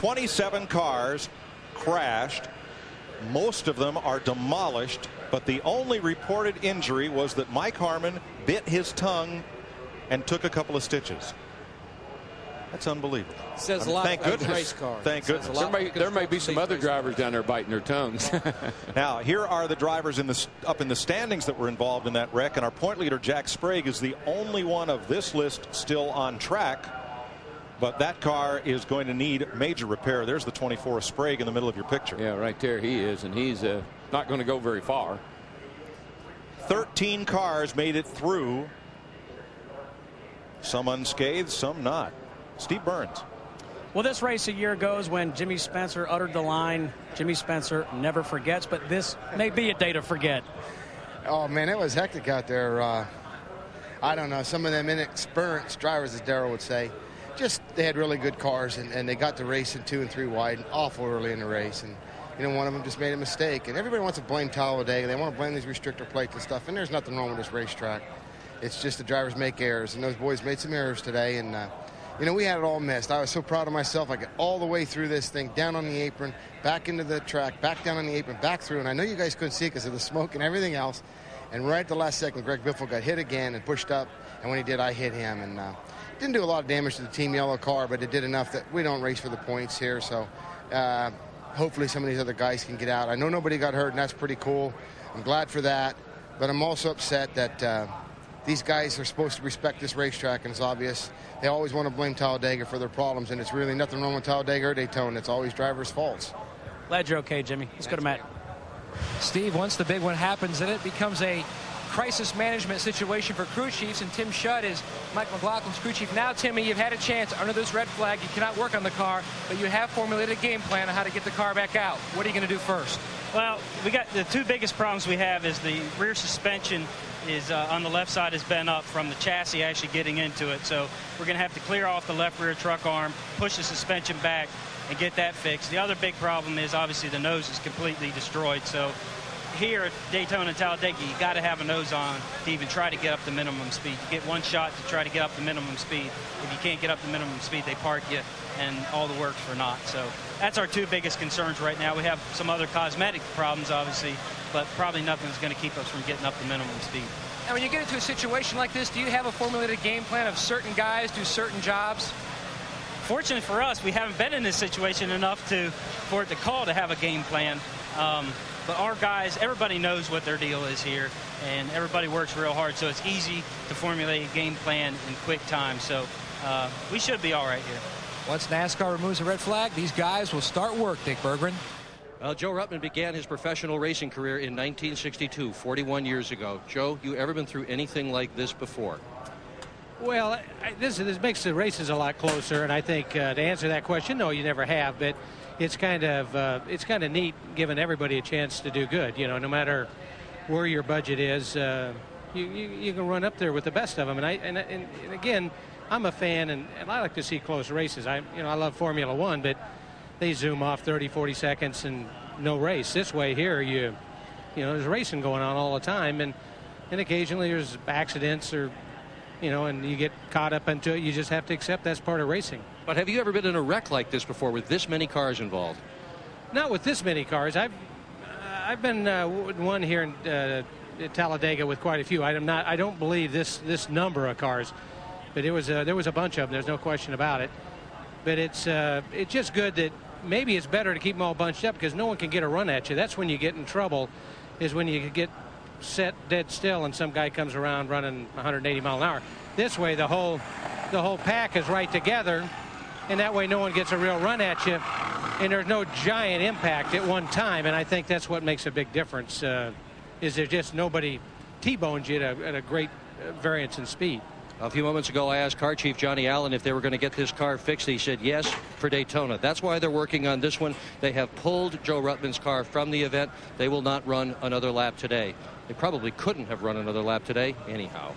27 cars crashed. Most of them are demolished, but the only reported injury was that Mike Harmon bit his tongue and took a couple of stitches. That's unbelievable. Says a lot. Thank goodness. Race car. Thank goodness. There may be some other drivers down there biting their tongues. Now, here are the drivers up in the standings that were involved in that wreck, and our point leader, Jack Sprague, is the only one of this list still on track. But that car is going to need major repair. There's the 24 Sprague in the middle of your picture. Yeah, right there he is, and he's not going to go very far. 13 cars made it through. Some unscathed, some not. Steve Burns. Well, this race a year ago is when Jimmy Spencer uttered the line, Jimmy Spencer never forgets, but this may be a day to forget. Oh, man, it was hectic out there. I don't know, some of them inexperienced drivers, as Darrell would say, just they had really good cars, and they got the race in 2 and 3 wide awful early in the race. And, you know, one of them just made a mistake. And everybody wants to blame Talladega. They want to blame these restrictor plates and stuff, and there's nothing wrong with this racetrack. It's just the drivers make errors, and those boys made some errors today. And, you know, we had it all missed. I was so proud of myself. I got all the way through this thing, down on the apron, back into the track, back down on the apron, back through. And I know you guys couldn't see it because of the smoke and everything else. And right at the last second, Greg Biffle got hit again and pushed up. And when he did, I hit him. And didn't do a lot of damage to the Team Yellow car, but it did enough that we don't race for the points here. So hopefully some of these other guys can get out. I know nobody got hurt, and that's pretty cool. I'm glad for that. But I'm also upset that these guys are supposed to respect this racetrack, and it's obvious they always want to blame Talladega for their problems, and it's really nothing wrong with Talladega or Daytona. It's always drivers' faults. Glad you're okay, Jimmy. Let's go to Matt. Steve, once the big one happens, then it becomes a crisis management situation for crew chiefs, and Tim Shutt is Mike McLaughlin's crew chief. Now, Timmy, you've had a chance under this red flag. You cannot work on the car, but you have formulated a game plan on how to get the car back out. What are you going to do first? Well, we got the two biggest problems we have is the rear suspension is on the left side is bent up from the chassis actually getting into it. So we're going to have to clear off the left rear truck arm, push the suspension back, and get that fixed. The other big problem is obviously the nose is completely destroyed. So here at Daytona and Talladega, you got to have a nose on to even try to get up the minimum speed. You get one shot to try to get up the minimum speed. If you can't get up the minimum speed, they park you, and all the work's for naught. So that's our two biggest concerns right now. We have some other cosmetic problems, obviously, but probably nothing that's going to keep us from getting up the minimum speed. And when you get into a situation like this, do you have a formulated game plan of certain guys do certain jobs? Fortunately for us, we haven't been in this situation enough for it to call to have a game plan. But our guys, everybody knows what their deal is here, and everybody works real hard, so it's easy to formulate a game plan in quick time. So we should be all right here. Once NASCAR removes a red flag, these guys will start work, Dick Berggren. Well, Joe Ruttman began his professional racing career in 1962, 41 years ago. Joe, you ever been through anything like this before? Well, this makes the races a lot closer, and I think to answer that question, no, you never have. But it's kind of neat giving everybody a chance to do good. You know, no matter where your budget is, you can run up there with the best of them. And again, I'm a fan, and I like to see close races. I love Formula One, but they zoom off 30, 40 seconds and no race. This way here, you know, there's racing going on all the time, and occasionally there's accidents or, you know, and you get caught up into it. You just have to accept that's part of racing. But have you ever been in a wreck like this before with this many cars involved? Not with this many cars. I've been one here in Talladega with quite a few. I don't believe this number of cars, but there was a bunch of them. There's no question about it. But it's just good that maybe it's better to keep them all bunched up because no one can get a run at you. That's when you get in trouble, is when you get set dead still and some guy comes around running 180 mile an hour. This way the whole pack is right together, and that way no one gets a real run at you, and there's no giant impact at one time. And I think that's what makes a big difference, is there just nobody T-bones you at a great variance in speed. A few moments ago, I asked car chief Johnny Allen if they were going to get this car fixed. He said yes for Daytona. That's why they're working on this one. They have pulled Joe Ruttman's car from the event. They will not run another lap today. They probably couldn't have run another lap today anyhow.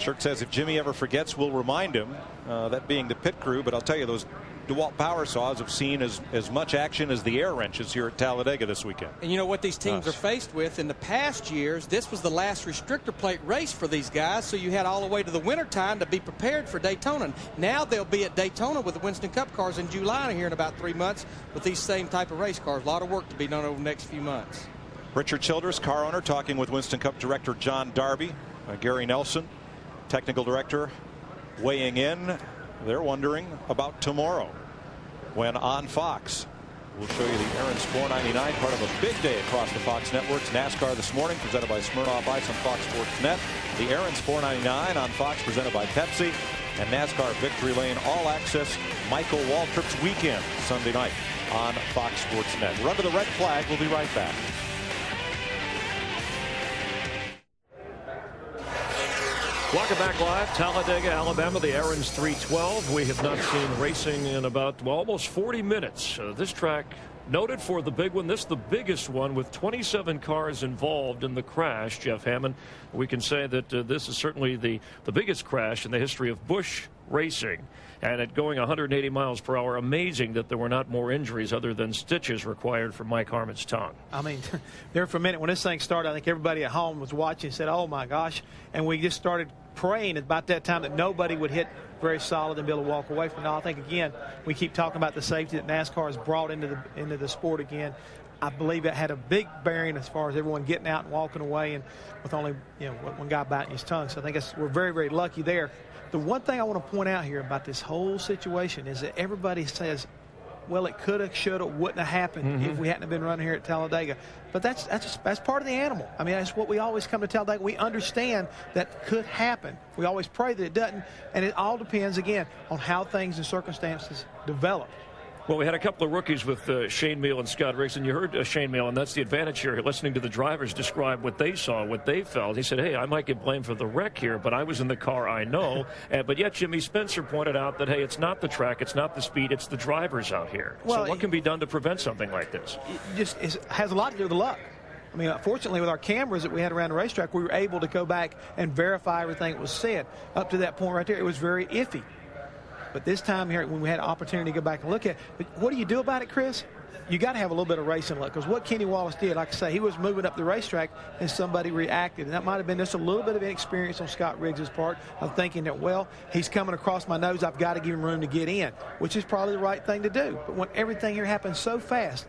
Shirt says if Jimmy ever forgets, we'll remind him. That being the pit crew. But I'll tell you, those DeWalt power saws have seen as much action as the air wrenches here at Talladega this weekend. And you know what these teams are faced with in the past years? This was the last restrictor plate race for these guys, so you had all the way to the winter time to be prepared for Daytona. Now they'll be at Daytona with the Winston Cup cars in July here in about 3 months with these same type of race cars. A lot of work to be done over the next few months. Richard Childress, car owner, talking with Winston Cup director John Darby. Gary Nelson, technical director, weighing in. They're wondering about tomorrow when on Fox we'll show you the Aaron's 499, part of a big day across the Fox networks. NASCAR this morning presented by Smirnoff Ice on Fox Sports Net. The Aaron's 499 on Fox presented by Pepsi. And NASCAR Victory Lane All Access Michael Waltrip's weekend Sunday night on Fox Sports Net. We're under the red flag. We'll be right back. Welcome back live, Talladega, Alabama, the Aaron's 312. We have not seen racing in about almost 40 minutes. This track noted for the big one. This the biggest one with 27 cars involved in the crash. Jeff Hammond, we can say that this is certainly the biggest crash in the history of Busch racing. And at going 180 miles per hour, amazing that there were not more injuries other than stitches required for Mike Harmon's tongue. I mean, there for a minute when this thing started, I think everybody at home was watching and said, oh, my gosh. And we just started praying about that time that nobody would hit very solid and be able to walk away from it. I think, again, we keep talking about the safety that NASCAR has brought into the sport again. I believe it had a big bearing as far as everyone getting out and walking away and with only one guy biting his tongue. So I think we're very, very lucky there. The one thing I want to point out here about this whole situation is that everybody says, well, it could have, should have, wouldn't have happened if we hadn't been running here at Talladega. But that's part of the animal. I mean, that's what we always come to Talladega. We understand that could happen. We always pray that it doesn't. And it all depends, again, on how things and circumstances develop. Well, we had a couple of rookies with Shane Meal and Scott Riggs, and you heard Shane Meal, and that's the advantage here, listening to the drivers describe what they saw, what they felt. He said, hey, I might get blamed for the wreck here, but I was in the car, I know. But yet Jimmy Spencer pointed out that, hey, it's not the track, it's not the speed, it's the drivers out here. Well, so what can be done to prevent something like this? It has a lot to do with luck. I mean, fortunately, with our cameras that we had around the racetrack, we were able to go back and verify everything that was said. Up to that point right there, it was very iffy. But this time here, when we had an opportunity to go back and look at it, but what do you do about it, Chris? You got to have a little bit of racing luck, because what Kenny Wallace did, like I say, he was moving up the racetrack and somebody reacted. And that might have been just a little bit of inexperience on Scott Riggs' part of thinking that, well, he's coming across my nose, I've got to give him room to get in, which is probably the right thing to do. But when everything here happens so fast,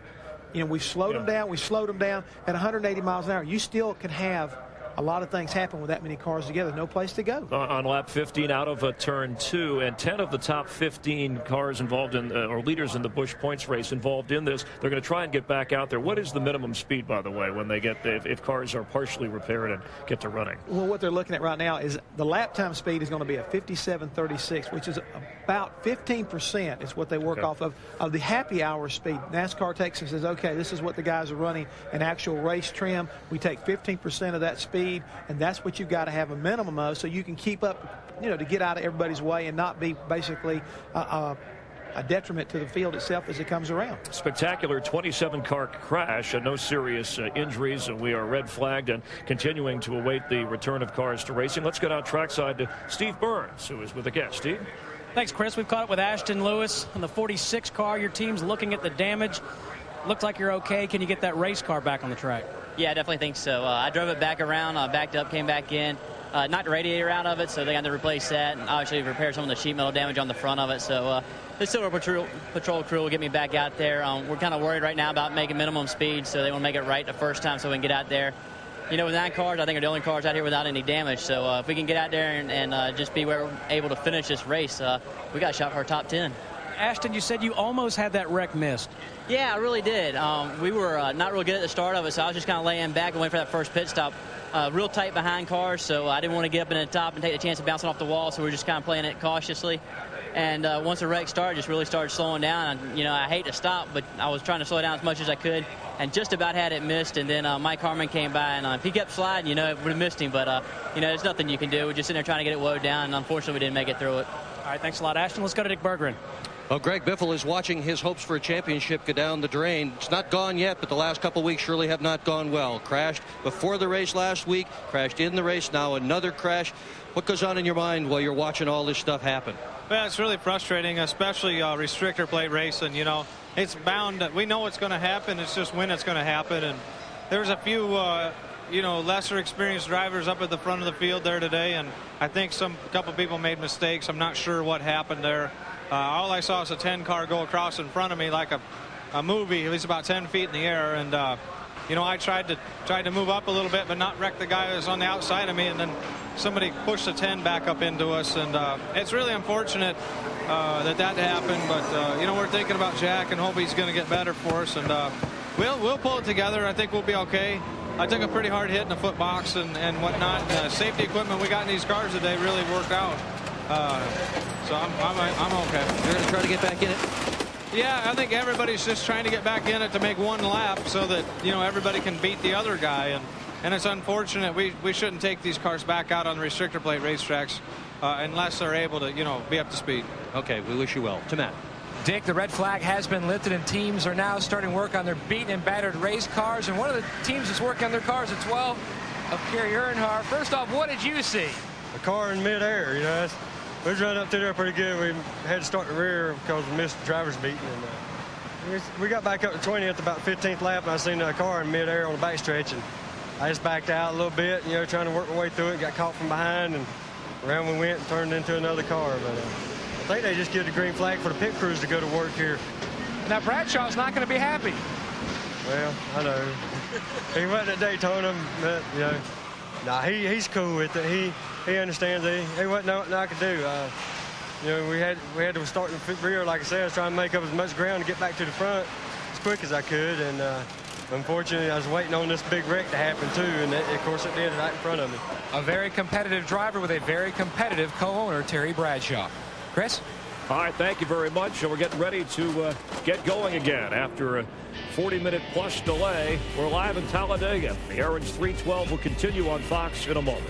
we've slowed them down. We slowed them down at 180 miles an hour. You still can have a lot of things happen with that many cars together. No place to go. On lap 15 out of turn 2, and 10 of the top 15 cars involved in, or leaders in the Busch points race involved in this, they're going to try and get back out there. What is the minimum speed, by the way, when they get if cars are partially repaired and get to running? Well, what they're looking at right now is the lap time speed is going to be a 57.36, which is about 15% is what they work off of the happy hour speed. NASCAR takes and says, okay, this is what the guys are running in actual race trim. We take 15% of that speed, and that's what you've got to have a minimum of, so you can keep up, to get out of everybody's way and not be basically a detriment to the field itself as it comes around. Spectacular 27-car crash, and no serious injuries. We are red flagged and continuing to await the return of cars to racing. Let's get out trackside to Steve Burns, who is with a guest. Steve? Thanks, Chris. We've caught up with Ashton Lewis on the 46 car. Your team's looking at the damage. Looks like you're okay. Can you get that race car back on the track? Yeah, I definitely think so. I drove it back around, backed up, came back in, knocked the radiator out of it, so they got to replace that, and obviously repair some of the sheet metal damage on the front of it. So the Silver Patrol crew will get me back out there. We're kind of worried right now about making minimum speed, so they want to make it right the first time so we can get out there. With 9 cars, I think are the only cars out here without any damage. So if we can get out there and just be able to finish this race, we got a shot for our top 10. Ashton, you said you almost had that wreck missed. Yeah, I really did. We were not real good at the start of it, so I was just kind of laying back and waiting for that first pit stop. Real tight behind cars, so I didn't want to get up in the top and take the chance of bouncing off the wall, so we were just kind of playing it cautiously. And once the wreck started, just really started slowing down. And, I hate to stop, but I was trying to slow down as much as I could and just about had it missed. And then Mike Harmon came by, and if he kept sliding, it would have missed him. But, there's nothing you can do. We're just sitting there trying to get it woed down, and unfortunately we didn't make it through it. All right, thanks a lot, Ashton. Let's go to Dick Berggren. Well, Greg Biffle is watching his hopes for a championship go down the drain. It's not gone yet, but the last couple of weeks surely have not gone well. Crashed before the race last week, crashed in the race, now another crash. What goes on in your mind while you're watching all this stuff happen? Well, it's really frustrating, especially restrictor plate racing. You know, it's bound. We know it's going to happen. It's just when it's going to happen. And there's a few, you know, lesser experienced drivers up at the front of the field there today, and I think a couple people made mistakes. I'm not sure what happened there. All I saw was a 10 car go across in front of me like a movie. It was about 10 feet in the air, and you know, I tried to move up a little bit but not wreck the guy that was on the outside of me, and then somebody pushed the 10 back up into us, and it's really unfortunate that happened. But you know, we're thinking about Jack and hope he's going to get better for us, and we'll pull it together. I think we'll be okay. I took a pretty hard hit in the foot box and whatnot. Safety equipment we got in these cars today really worked out. So I'm okay. You're going to try to get back in it? Yeah, I think everybody's just trying to get back in it to make one lap so that, you know, everybody can beat the other guy. And it's unfortunate. We shouldn't take these cars back out on the restrictor plate racetracks unless they're able to, you know, be up to speed. Okay, we wish you well. To Matt. Dick, the red flag has been lifted, and teams are now starting work on their beaten and battered race cars. And one of the teams that's working on their cars at 12 of Kerry Earnhardt. First off, what did you see? A car in midair, you know. We was running up through there pretty good. We had to start the rear because we missed the driver's beating. And, we got back up to 20th about 15th lap, and I seen a car in midair on the backstretch, and I just backed out a little bit, you know, trying to work my way through it. Got caught from behind, and around we went and turned into another car. But I think they just give the green flag for the pit crews to go to work here. Now Bradshaw's not going to be happy. Well, I know. He wasn't at Daytona, but you know, nah, he's cool with it. He understands it. He wasn't nothing I could do. You know, we had to start in the rear, like I said. I was trying to make up as much ground to get back to the front as quick as I could, and unfortunately, I was waiting on this big wreck to happen too, and of course it did right in front of me. A very competitive driver with a very competitive co-owner, Terry Bradshaw. Chris? All right, thank you very much. We're getting ready to get going again after a 40-minute-plus delay. We're live in Talladega. The Aaron's 312 will continue on Fox in a moment.